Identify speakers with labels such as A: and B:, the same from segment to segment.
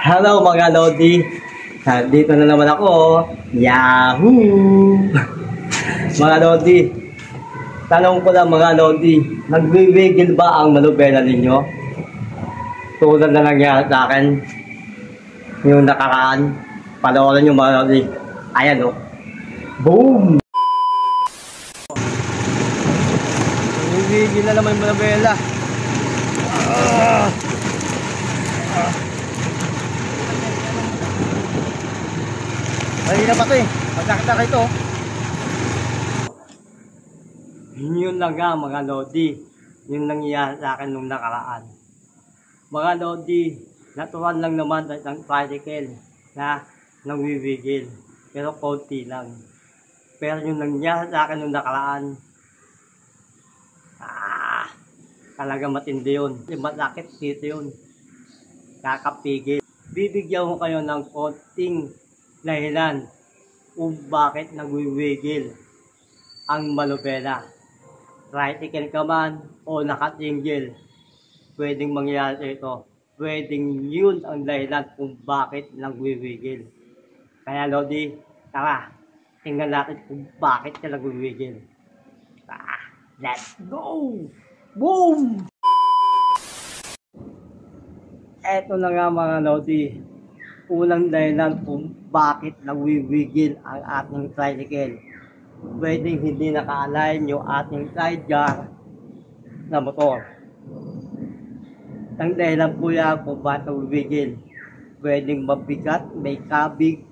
A: Hello mga Lodi, dito na naman ako. Yahoo! Mga Lodi, tanong ko lang mga Lodi, nagwiwigil ba ang manubela ninyo? Tulad na nangyari sa akin yung nakaraan. Panoorin nyo mga Lodi. Ayan o. Boom! Nagwiwigil na naman yung manubela. Kanina pa ito eh. Magkakita ka ito. Yun lang nga mga Lodi. Yung nangyayari sa akin nung nakaraan. Mga Lodi, natural lang naman ng tricycle na nangwiwigil. Pero konti lang. Pero yung nangyayari sa akin nung nakaraan, talaga matindi yun. Malakit dito yun. Kakapigil. Bibigyan ko kayo ng konting dahilan kung bakit nagwiwigil ang manubela. Tricycle ka man o nakatinggil, pwedeng mangyari ito. Pwedeng yun ang dahilan kung bakit nagwiwigil. Kaya Lodi, tara, tingnan natin kung bakit ka nagwiwigil. Let's go! Boom! Eto na nga mga Lodi. Unang dahilan kung bakit nagwiwigil ang ating tricycle. Pwedeng hindi naka-align yung ating sidecar na motor. Ang dahilan po yan kung bakit nagwiwigil. Pwedeng mabigat, may kabig.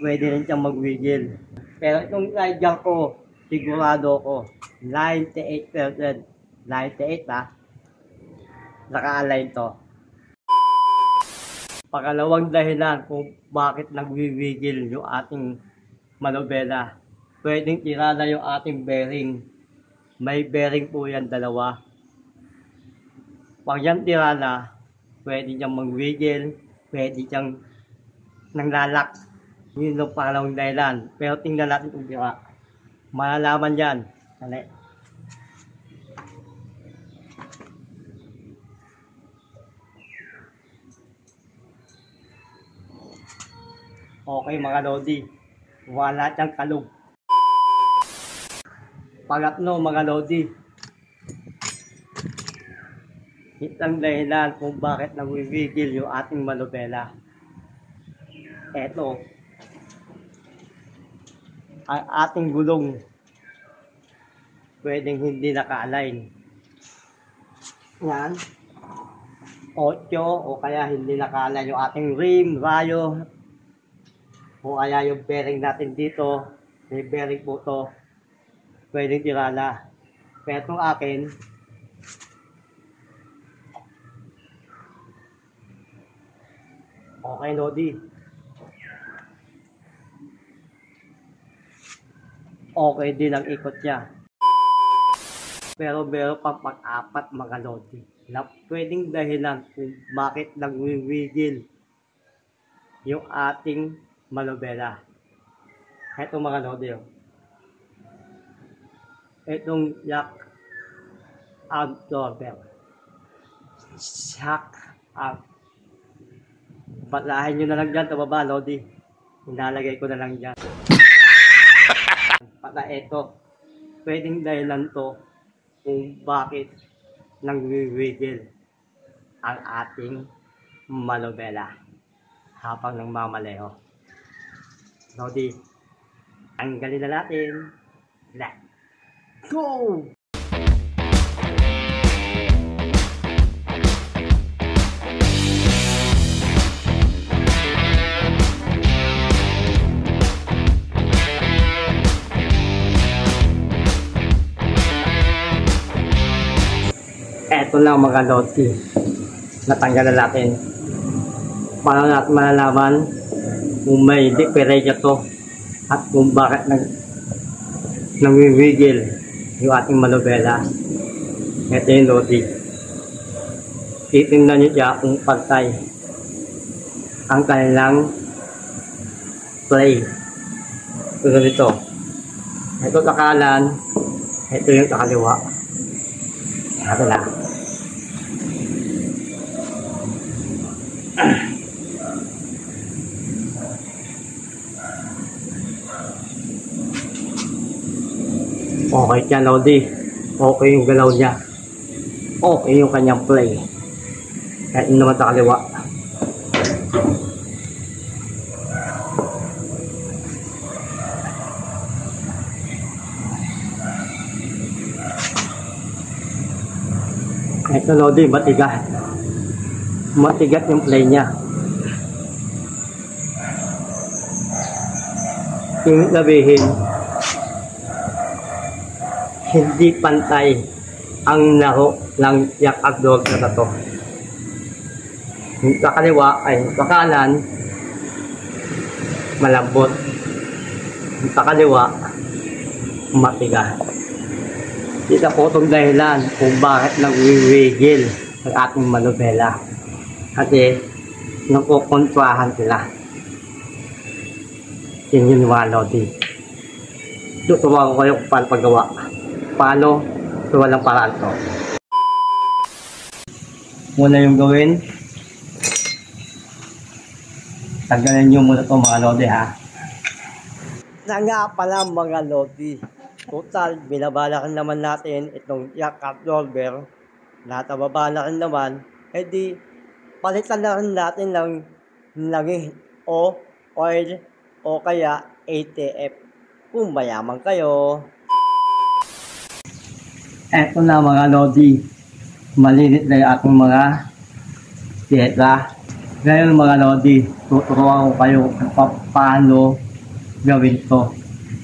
A: Pwede rin siyang magwigil. Pero itong sidecar ko, sigurado ko, 98%. 98 naka-align to. Pangalawang dahilan kung bakit nagwiwigil yung ating manubela. Pwedeng tirala yung ating bearing. May bearing po yan, dalawa. Pag yan tirala, pwede niyang magwigil, pwede siyang nanglalak. Yun yung pangalawang dahilan. Pero tingnan natin kung tira. Malalaman yan. Dali. Okay mga Lodi, wala siyang kalog. Pangatlo mga Lodi, itang dahilan kung bakit nagwiwigil yung ating manubela. Eto, ang ating gulong pwedeng hindi naka-align. Yan, 8 o kaya hindi naka-align yung ating rim, rayo, o kaya yung bearing natin dito, may bearing po to, pwedeng tirala. Pero itong akin, okay Lodi. Okay din ang ikot niya. Pero meron pang pang-apat mga Lodi na pwedeng dahilan kung bakit nagwiwigil yung ating manubela. Ito mga Lodi. Itong jack absorber. Shock up. Patlahin nyo na lang dyan sa baba Lodi. Inalagay ko na lang dyan. Pata ito. Pwedeng dahilan to kung bakit nagwiwigil ang ating manubela habang nagmamaleho. Lodi, tanggalin na natin. Let's go! Eto lang mga Lodi. Natanggal na natin. Para natin malalaman kung may diferensya to at kung bakit nangwiwigil yung ating manubela. Ito yung Lodi. Titingnan nyo siya kung pantay ang kanilang play. Tulad ito. Ito sa kanan, ito yung sa kaliwa. Ito lang. Okay siya, Lodi. Okay yung galaw niya. Okay yung kanyang play. Kahit naman sa kaliwa. Ito, Lodi, matigas. Matigas yung play niya. Yung sabihin, hindi pantay ang laro ng yak at dog na to. Sa kaliwa ay sa kanan malambot, sa kaliwa matigas. Kita po itong dahilan kung bakit nagwiwigil ang ating manobela, kasi nagkukontrahan sila. Yun yung mga Lodi. Tutuwa ko kayo kung paano paggawa. Paano so walang paraan to. Muna yung gawin, tanggalin nyo muna ito mga Lodi, ha. Na nga pala mga Lodi, total binabalakan naman natin itong yak absorber, natababalakan naman, edi palitan na rin natin ng lagi o oil o kaya ATF kung mayaman kayo. Eto na mga Lodi, malinis na yung ating mga piyesa. Ngayon mga Lodi, tuturuan ko kayo kung paano gawin to,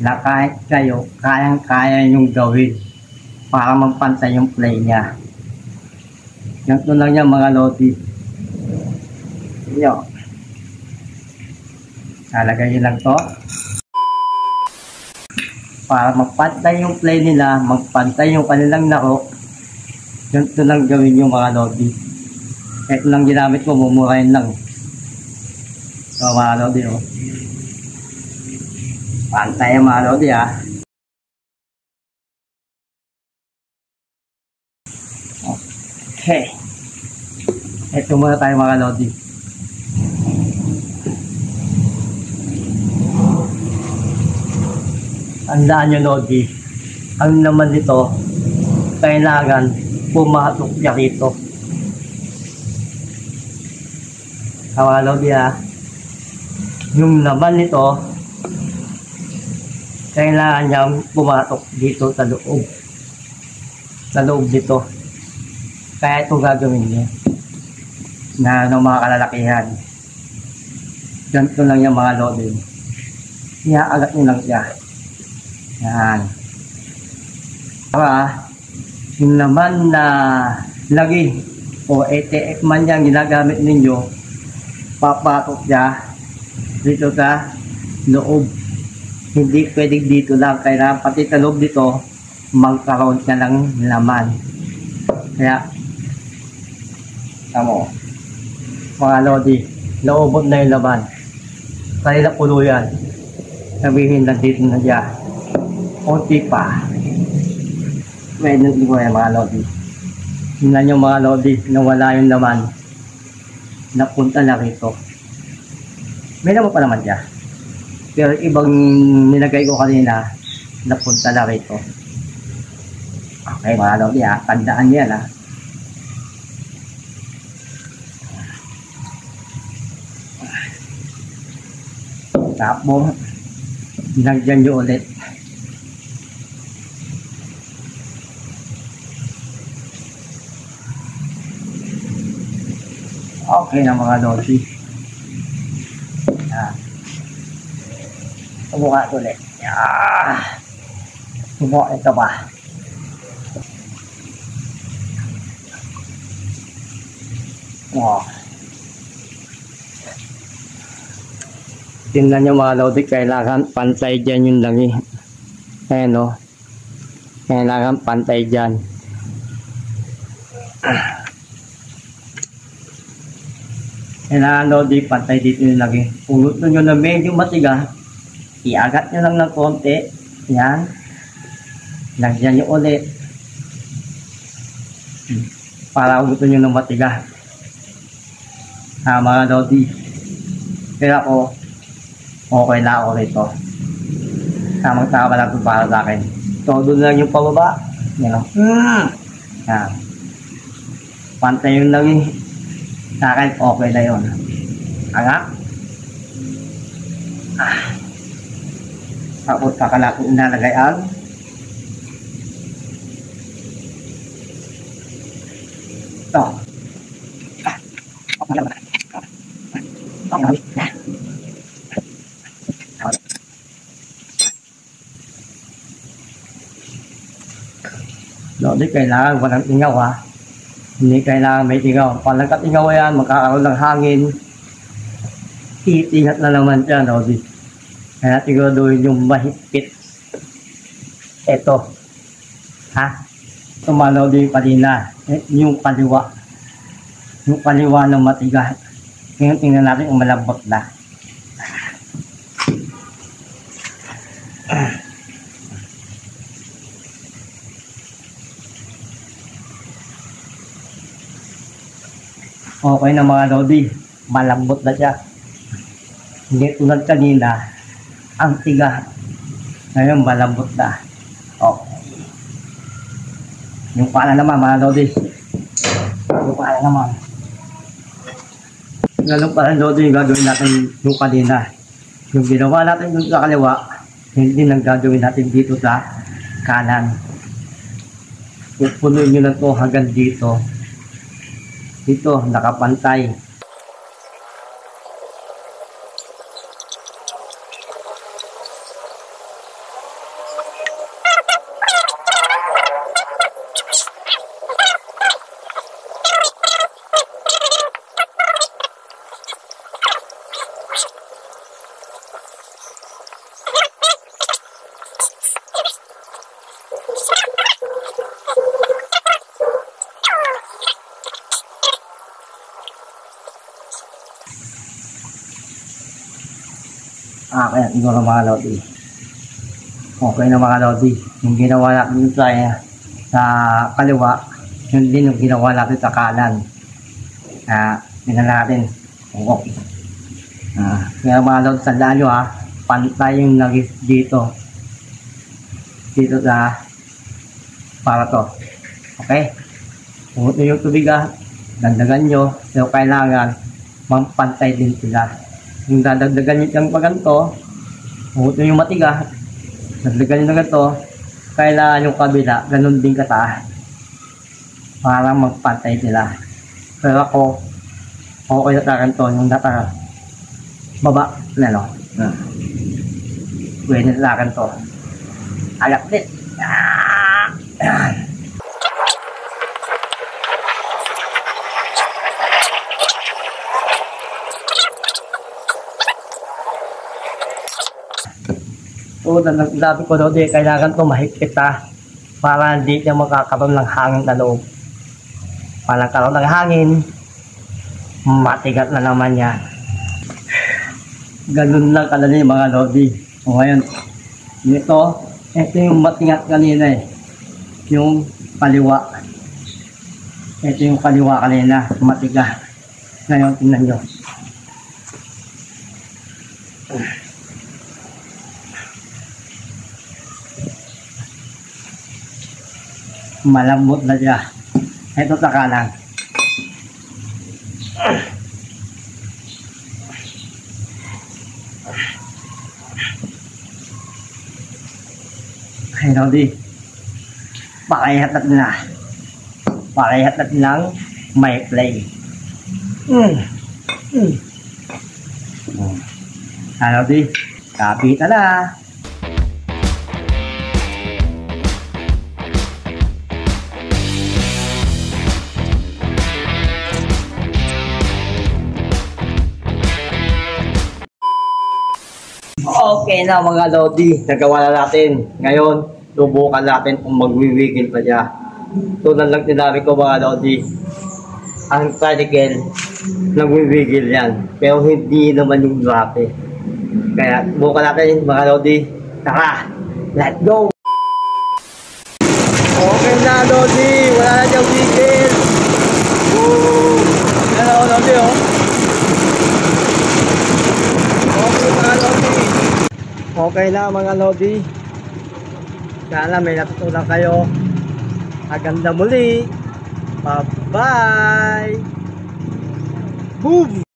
A: na kahit kayo, kayang-kaya yung gawin para magpantay yung play niya. Ganito lang yan mga Lodi. Yo. Lalagay nyo lang to para magpantay yung play nila, magpantay yung kanilang laro. Ganito lang gawin yung mga Lodi. Ito lang ginamit ko, mumurahin lang. So mga Lodi, oh. Pantay ang mga Lodi, ha. Okay. Ito muna tayo mga Lodi. Tandaan nyo Lodi, ang naman nito, kailangan pumatok siya rito. Mga Lodi, ha. Yung laman nito, kailangan niyang pumatok dito sa loob. Sa loob dito. Kaya ito gagawin niya. Na ng mga kalalakihan. Ganito lang yung mga Lodi. Iaagat nyo lang siya. Yan. Para yung naman na lagi o ATF man yan ginagamit ninyo, papatok siya dito sa loob. Hindi pwedeng dito lang, kaya pati sa loob dito magkaroon ka ng laman. Kaya tamo mga Lodi, naubod na yung laman, kanila pulo yan. Sabihin lang dito na siya, konti pa, pwede nang iwa yung mga Lodi. Tingnan yung mga Lodi, nawala yung laman, napunta na rito. May naman pa naman siya, pero ibang nilagay ko kanina, napunta na rito. Okay mga Lodi, ha, tandaan niya yan, ha. Tapos dinagyan nyo ulit. Okay na mga Lodi. Subukan ulit. Subukan ito ba? Oh. Tingnan nyo mga Lodi, kailangan pantay dyan yung langi. Ayan o. Kailangan pantay dyan. Kailangan Lodi, pantay dito yung langi. Kung gusto nyo na medyo matigas, iagat nyo lang ng konti. Yan. Lagyan nyo ulit. Para kung gusto nyo ng matigas. Mga Lodi. Kaya ako, okay na ako rito. Tamang-tama lang ito para sa akin. So, doon lang yung pababa. Yan o. Yan. Pantay yung langis. Sa akin, okay na yun. Angak. Tapos kakalaking inalagay ang ito. Hindi kailangan walang ingaw ha. Hindi kailangan may ingaw. Pag nagkatingaw yan, magkakaroon ng hangin. Itingat na naman siya, Lodi. Kaya siguraduhin yung mahigpit. Ito. Ha? Ito mga Lodi yung kanina. Yung kaliwa. Yung kaliwa ng matigas. Ngayon tingnan natin kung malambot na. Okay na mga Lodi. Malambot na siya. Hindi tulad kanina. Ang tiga. Ngayon malambot na. Okay. Yung pala naman mga Lodi. Yung pala naman. Ganun pala Lodi yung gagawin natin yung kanina. Yung ginawa natin dun sa kaliwa, hindi nang gagawin natin dito sa kanan. Pupunuin nyo na ito hanggang dito. Dito, nakapantay. Kaya siguro mga Lodi. Okay na mga Lodi. Yung ginawa natin sa kaliwa, yun din yung ginawa natin sa kanan. Tingnan natin. Okay. Kaya mga Lodi, sandaan nyo ha. Pantay yung nagis dito. Dito sa para to. Okay? Pungot nyo yung tubig ha. Dandagan nyo. Pero kailangan mampantay din sila. Yung dadagdagan nyo yung paganto, pungot nyo yung matigas, dagdagan nyo na ganito, kailangan yung kabila, ganun din kataas. Para magpantay sila. Pero ako, okay na sa ganito, yung nata baba, ano, pwede na sa ganito. Alak din. So, sabi ko doon, kailangan ito mahigpit ha, para hindi niya makakaroon ng hangin na loob. Para nagkaroon ng hangin, matigat na naman niya. Ganun lang kadali mga Lodi. So ngayon, ito yung matigat kanina eh. Yung kaliwa. Ito yung kaliwa kanina, matigas. Ngayon, tingnan nyo. Malambot na siya. Ito sa kanan. Ay, Lodi. Pakihat natin na. Pakihat natin lang may play. Ay, Lodi. Kapita na. Okay na mga Lodi, nagawa na natin. Ngayon, subukan natin kung magwiwigil pa siya. Tulad lang sinabi ko mga Lodi, ang tricycle, nagwiwigil yan. Pero hindi naman yung grabe. Kaya subukan natin mga Lodi. Tara, let's go! Okay na Lodi, wala na siyang wigil. Woo! Yan ako Lodi oh. Okay na mga Lodi. Sana may natutunan kayo. Hanggang na muli. Bye-bye. Boom!